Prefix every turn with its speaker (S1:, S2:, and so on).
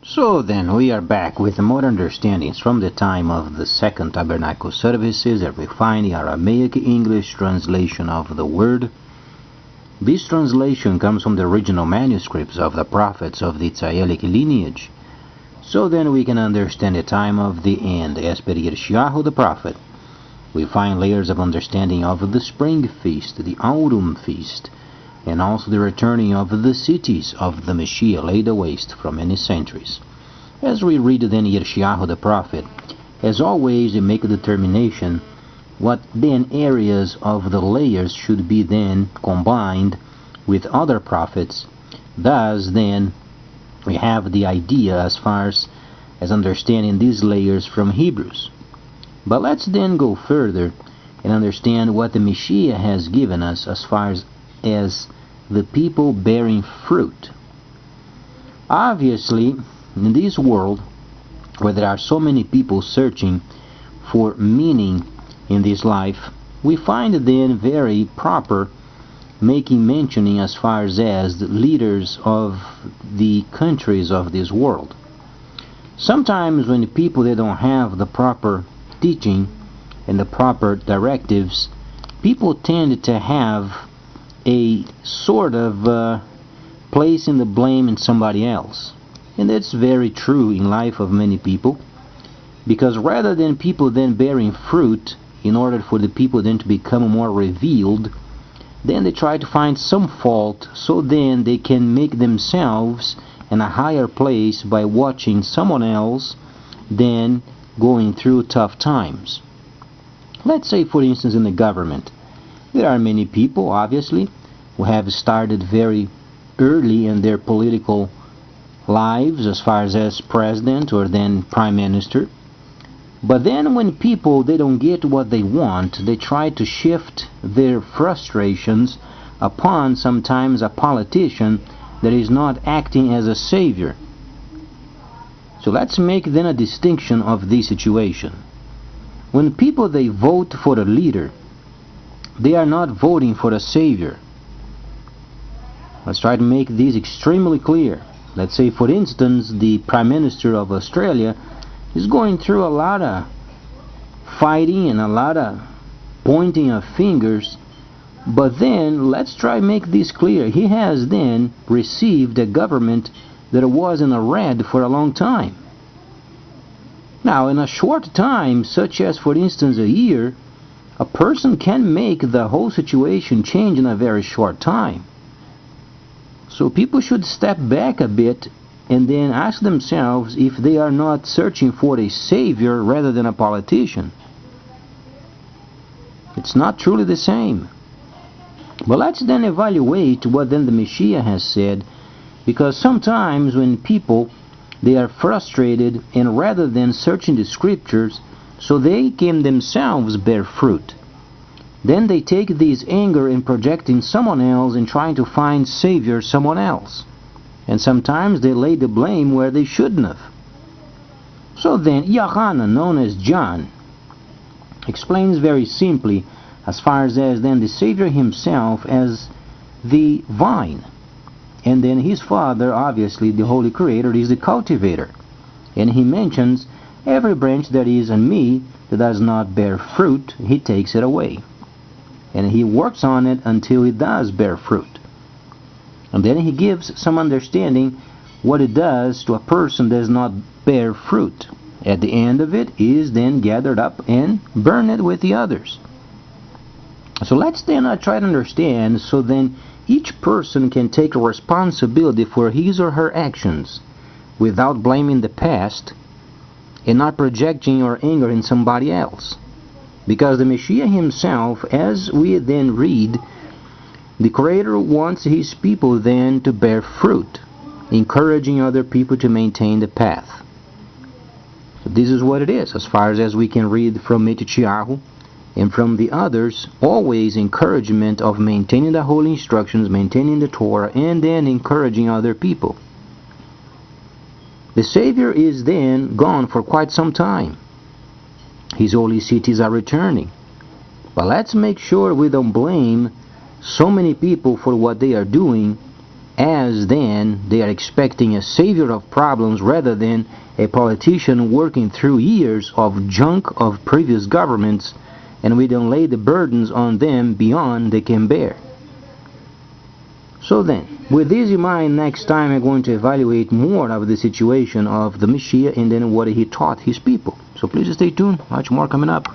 S1: So then, we are back with more understandings from the time of the Second Tabernacle services that we find the Aramaic English translation of the Word. This translation comes from the original manuscripts of the prophets of the Tzayelic lineage. So then we can understand the time of the end as per Mashiyach the prophet. We find layers of understanding of the spring feast, the autumn feast, and also the returning of the cities of the Mashiyach laid waste from many centuries. As we read then Mashiyach the prophet, as always we make a determination what then areas of the layers should be then combined with other prophets. Thus then we have the idea as far as understanding these layers from Hebrews. But let's then go further and understand what the Mashiyach has given us as far as the people bearing fruit. Obviously, in this world where there are so many people searching for meaning in this life, we find it then very proper making mentioning as far as the leaders of the countries of this world. Sometimes when the people they don't have the proper teaching and the proper directives, people tend to have a sort of placing the blame in somebody else. And that's very true in life of many people, because rather than people then bearing fruit in order for the people then to become more revealed, then they try to find some fault so then they can make themselves in a higher place by watching someone else then going through tough times. Let's say, for instance, in the government, there are many people, obviously, who have started very early in their political lives as far as president or then prime minister. But then when people they don't get what they want, they try to shift their frustrations upon sometimes a politician that is not acting as a savior. So let's make then a distinction of this situation. When people they vote for a leader, they are not voting for a savior. Let's try to make this extremely clear. Let's say, for instance, the Prime Minister of Australia is going through a lot of fighting and a lot of pointing of fingers, but then let's try to make this clear. He has then received a government that was in a red for a long time. Now, in a short time, such as for instance a year, a person can make the whole situation change in a very short time. So people should step back a bit and then ask themselves if they are not searching for a savior rather than a politician. It's not truly the same. But let's then evaluate what then the Mashiyach has said, because sometimes when people they are frustrated and rather than searching the scriptures so they can themselves bear fruit, then they take this anger and projecting someone else and trying to find savior someone else. And sometimes they lay the blame where they shouldn't have. So then Yohanan, known as John, explains very simply as far as then the Savior himself as the vine. And then his father, obviously the Holy Creator, is the cultivator. And he mentions, every branch that is in me that does not bear fruit, he takes it away. And he works on it until it does bear fruit. And then he gives some understanding what it does to a person that does not bear fruit. At the end of it is then gathered up and burned with the others. So let's then try to understand, so then each person can take a responsibility for his or her actions without blaming the past and not projecting your anger in somebody else. Because the Mashiyach himself, as we then read, the Creator wants his people then to bear fruit, encouraging other people to maintain the path. So this is what it is, as far as we can read from Mashiyach and from the others, always encouragement of maintaining the holy instructions, maintaining the Torah, and then encouraging other people. The Savior is then gone for quite some time. His holy cities are returning. But let's make sure we don't blame so many people for what they are doing as then they are expecting a savior of problems rather than a politician working through years of junk of previous governments, and we don't lay the burdens on them beyond they can bear. So then, with this in mind, next time I'm going to evaluate more of the situation of the Mashiyach and then what he taught his people. So please stay tuned, much more coming up.